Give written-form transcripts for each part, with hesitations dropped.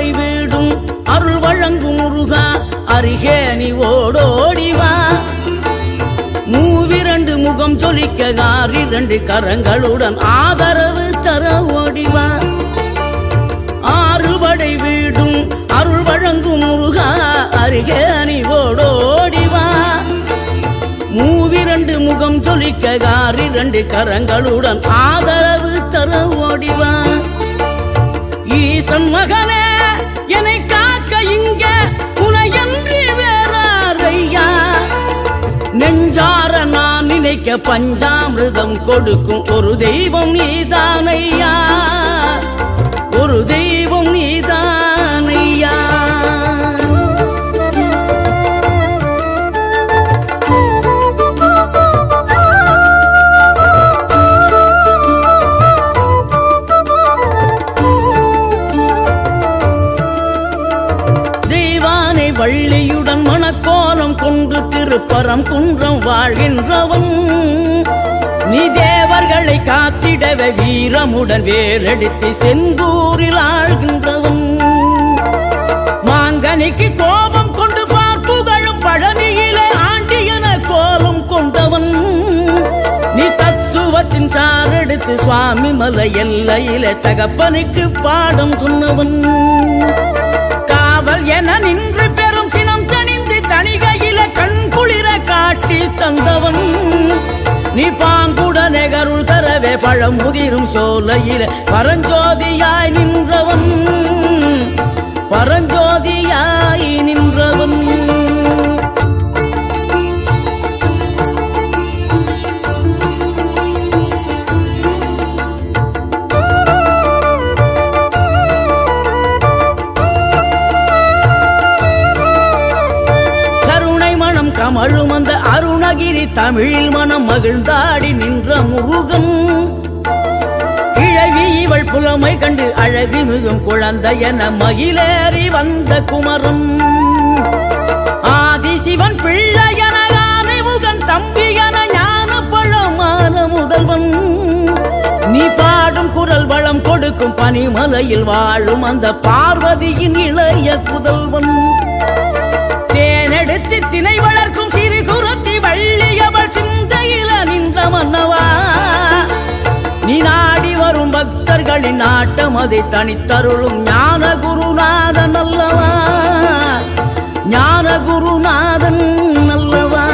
ஆறுபடை வீடும் அருள் வழங்கும் முருகா அருகே நீ ஓடோடிவா. மூவிரண்டு முகம் சொலிக்க ஆறிரண்டு கரங்களுடன் ஆதரவு தர ஓடிவா. ஆறுபடை வீடும் அருள் வழங்கும் முருகா அருகே நீ ஓடோடிவா. மூவிரண்டு முகம் சொலிக்க ஆறிரண்டு கரங்களுடன் ஆதரவு தர ஓடிவா. ஈசன் மகனே என்னை காக்க இங்க உனையன்றி வேறாரையா. நெஞ்சார நான் நினைக்க பஞ்சாமிர்தம் கொடுக்கும் ஒரு தெய்வம் நீதானையா. ஒரு தெய்வம் நீதானையா. வள்ளியுடன் மணக்கோலம் கொண்டு திருப்பரம் குன்றம் வாழ்கின்றவன் நீ. தேவர்களை காத்திடவே வீரமுடன் வேலெடுத்து செந்தூரில் ஆழ்கின்றவன். மாங்கனிக்கு கோபம் கொண்டு பார்ப்புகழும் பழனியிலே ஆண்டியன கோலம் கொண்டவன் நீ. தத்துவத்தின் சாரெடுத்து சுவாமி மலை எல்லையிலே தகப்பனுக்கு பாடம் சொன்னவன். காவல் என நின்று பெரும் சினம் தணிந்து தணிகையில கண் குளிர காட்சி தந்தவன் நீ. பாங்குடனே கருள் தரவே பழம் முதிரும் சோலையில பரஞ்சோதியாய் நின்றவன். பரஞ்சோதியாய் நின்றவன். கமழும் அந்த அருணகிரி தமிழில் மனம் மகிழ்ந்தாடி நின்ற முருகன். கிழவி இவள் புலமை கண்டு அழகு மிகும் குழந்தை என மகிழேறி வந்த குமரன். ஆதிசிவன் பிள்ளையன ஆனைமுகன் தம்பி என ஞான பழமான முதல்வன் நீ. பாடும் குரல் வளம் கொடுக்கும் பனிமலையில் வாழும் அந்த பார்வதியின் இளைய புதல்வன். தேனெடுத்து திணை வளர்க்கும் சிறு குருத்தி வள்ளியவள் சிந்தையில நின்ற மன்னவா. நீ நாடி வரும் பக்தர்களின் நாட்டம் அதை தனித்தருளும் ஞான குருநாதன் அல்லவா. ஞான குருநாதன் அல்லவா.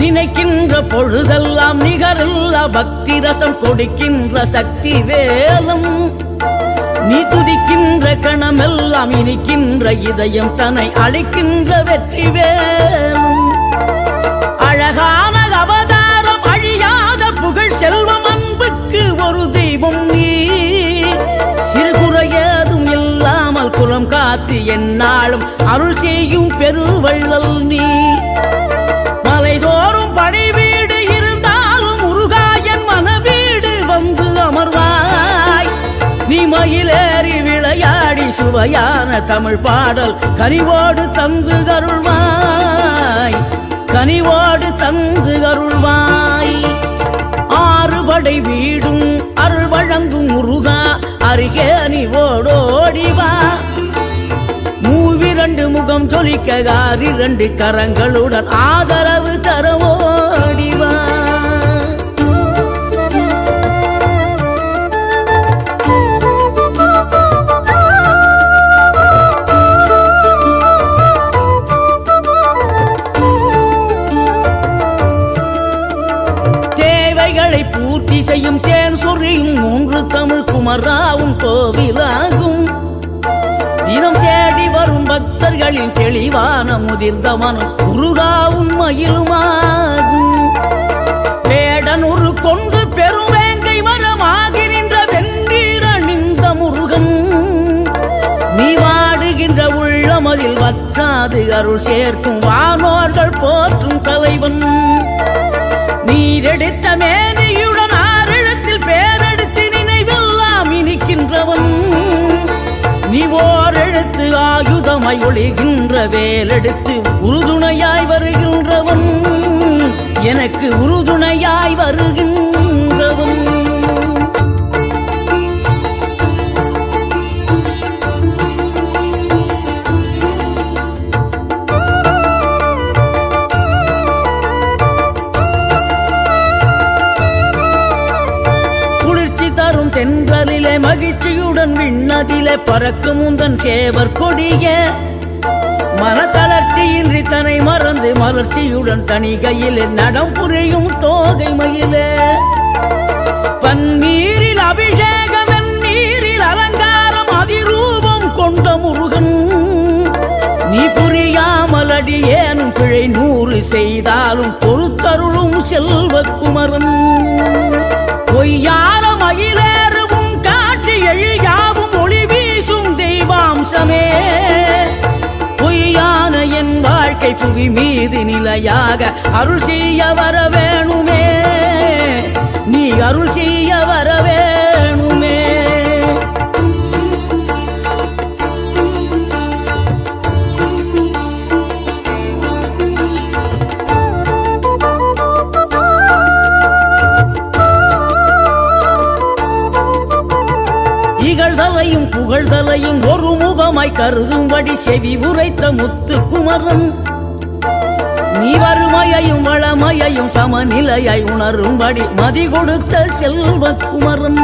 நினைக்கின்ற பொழுதெல்லாம் நிகரில்ல பக்தி ரசம் கொடுக்கின்ற சக்தி வேலம் நீ. துதிக்கின்ற கணமெல்லாம் இனிக்கின்ற இதயம் தன்னை அழைக்கின்ற வெற்றி வேலும். அழகான அவதாரம் அழியாத புகழ் செல்வம் அன்புக்கு ஒரு தெய்வம் நீ. சிறுகுறையதும் இல்லாமல் குலம் காத்து எந்நாளும் அருள் செய்யும் பெருவள்ளல் நீ. தோறும் படை வீடு இருந்தாலும் முருகாயன் மனவீடு வந்து அமர்வாய். நீ மயிலேறி விளையாடி சுவையான தமிழ் பாடல் கனிவோடு தந்து கருள்வாய். கனிவோடு தந்து கருள்வாய். ஆறுபடை வீடும் அருள் வழங்கும் முருகா அருகே நீ ஓடோடிவா. மூவிரண்டு முகம் சொலிக்க ஆறிரண்டு கரங்களுடன் ஆதரவு தர ஓடிவா. தேவைகளை பூர்த்தி செய்யும் தேன் சொறியும் மூன்று தமிழ் குமராவும் கோவிலாகும். தினம் தேடி வரும் பக்தர்களின் தெளிவான முதிர்ந்த மனம் முருகாவும் மயிலுமாகும். வேடனூறு கொண்டு பெரும் வேங்கை மரமாகி நின்ற வென்றீர நின்ற முருகன் நீ. வாடுகின்ற உள்ளமதில் வற்றாது அருள் சேர்க்கும் வானோர்கள் போற்றும் தலைவன். நீரெடுத்த மேனியுடன் ஆறிடத்தில் பேரெடுத்து நினைவெல்லாம் இனிக்கின்றவன் நீ. ஓரெழுத்து ஆயுதமாய் ஒளிகின்ற வேலெடுத்து உறுதுணையாய் வருகின்றவன், எனக்கு உறுதுணையாய் வருகின்றவன். தென்றலிலே மகிழ்ச்சியுடன் விண்ணதிலே பறக்கும் உந்தன் சேவர் கொடிய, மனத்தளர்ச்சியின்றி தன்னை மறந்து மலர்ச்சியுடன் தனிகையிலே நடம் புரியும் தோகை மயிலே. பன்னீரில் அபிஷேகம் நீரில் அலங்காரம் அதிரூபம் கொண்ட முருகன், நீ புரியாமல் அடியேனும் பிழை 100 செய்தாலும் பொறுத்தருளும் செல்வக்குமரன். பொய்யார மயிலேறும் காட்சி எழியாவும் ஒளி வீசும் தெய்வாம்சமே, பொய்யான என் வாழ்க்கை புவி மீது நிலையாக அருள் செய்ய வர வேணுமே, நீ அருள் செய்ய வர வேணுமே. இகழ்தலையும் புகழ்தலையும் ஒரு முகமாய் கருதும்படி செவி உரைத்த முத்து குமரன், நீ வறுமையையும் வளமையையும் சமநிலையாய் உணரும்படி மதி கொடுத்த செல்வக்குமரன்.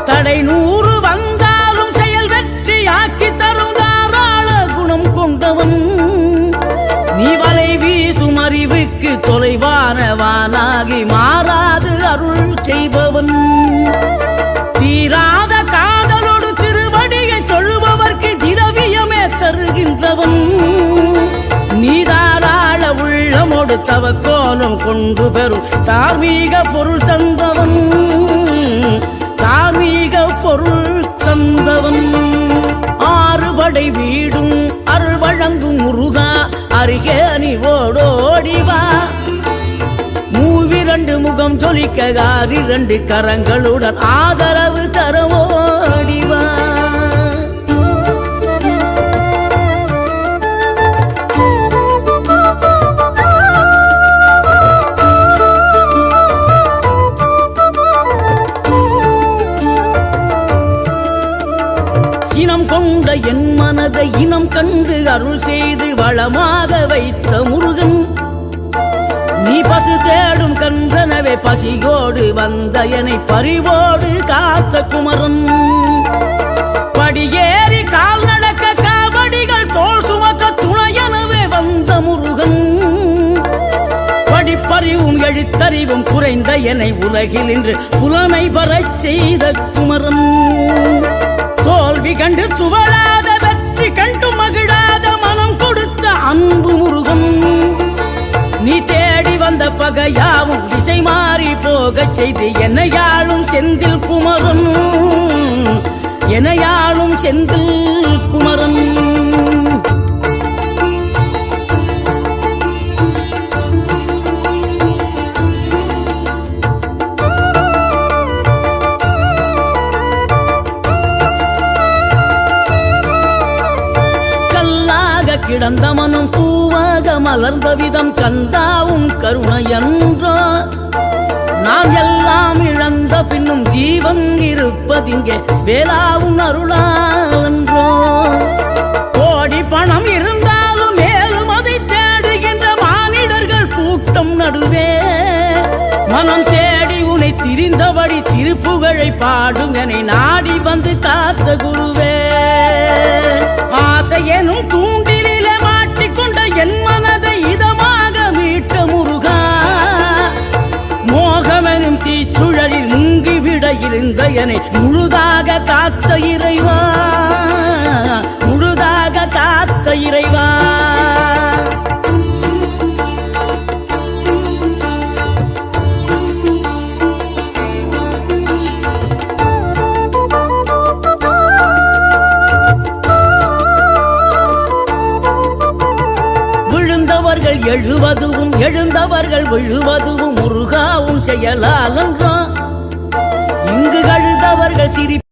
தடை 100 வந்தாலும் செயல் வெற்றியாக்கி தரும் தாராள குணம் கொண்டவன், நீ வலை வீசும் அறிவுக்கு தொலைவானவானாகி மாறாது அருள் செய்பவன். தீராத காதலோடு திருவடியை தொழுபவர்க்கு திரவியமே தருகின்றவன், நீதாராள உள்ளமோடு தவக்கோலம் கொண்டு பெறும் தார்மீக பொருள் தந்தவன், தார்மீக பொருள் தந்தவன். 6 படை வீடும் அருள் வழங்கும் முருகா, அருகே நீ ஓடோடிவா. 2 முகம் ஜொலிக்க 2 கரங்களுடன் ஆதரவு தரவோடிவா. சினம் கொண்ட என் மனதை இனம் கண்டு அருள் செய்து வளமாக வைத்த முருகன், நீ பசு தேடும் கன்றனவே பசியோடு வந்த என்னை பறிவோடு காத்த குமரன். படியேறி கால் நடக்க காவடிகள் தோல் சுமக்க துணையனவே வந்த முருகன், படிப்பறிவும் எழுத்தறிவும் குறைந்த என்னை உலகில் இன்று புலமை பெறச் செய்த குமரன். தோல்வி கண்டு சுவடாத வெற்றி கண்டு மகிழாத மனம் கொடுத்த அன்பு முருகன், நீ தேடி வந்த பகையாவும் திசை மாறி போகச் செய்து என்னையாளும் செந்தில் குமரன், என்னையாளும் செந்தில் குமரன். கிடந்த மனம் பூவாக மலர்ந்த விதம் கந்தாவும் கருணையன்றோ, நான் எல்லாம் இழந்த பின்னும் ஜீவன் இருப்பதிங்கே வேளாவும் அருளாலன்றோ. கோடி பணம் இருந்தாலும் மேலும் அதை தேடுகின்ற மானிடர்கள் கூட்டம் நடுவே, மனம் தேடி உனை திரிந்தபடி திருப்புகழை பாடுங்கனை நாடி வந்து காத்த குருவே. ஆசை எனும் தூண்டிலே மாட்டிக்கொண்ட என் மனதை இதமாக மீட்ட முருகா, மோகமெனும் தீச்சுழலில் முங்கிவிட இருந்த என்னை முழுதாக காத்த இறைவா, முழுதாக காத்த இறைவா. எழுவதுவும் எழுந்தவர்கள் விழுவதுவும் முருகாவும் செயலாலன்றோ, இங்கு கழுதவர்கள் சிரி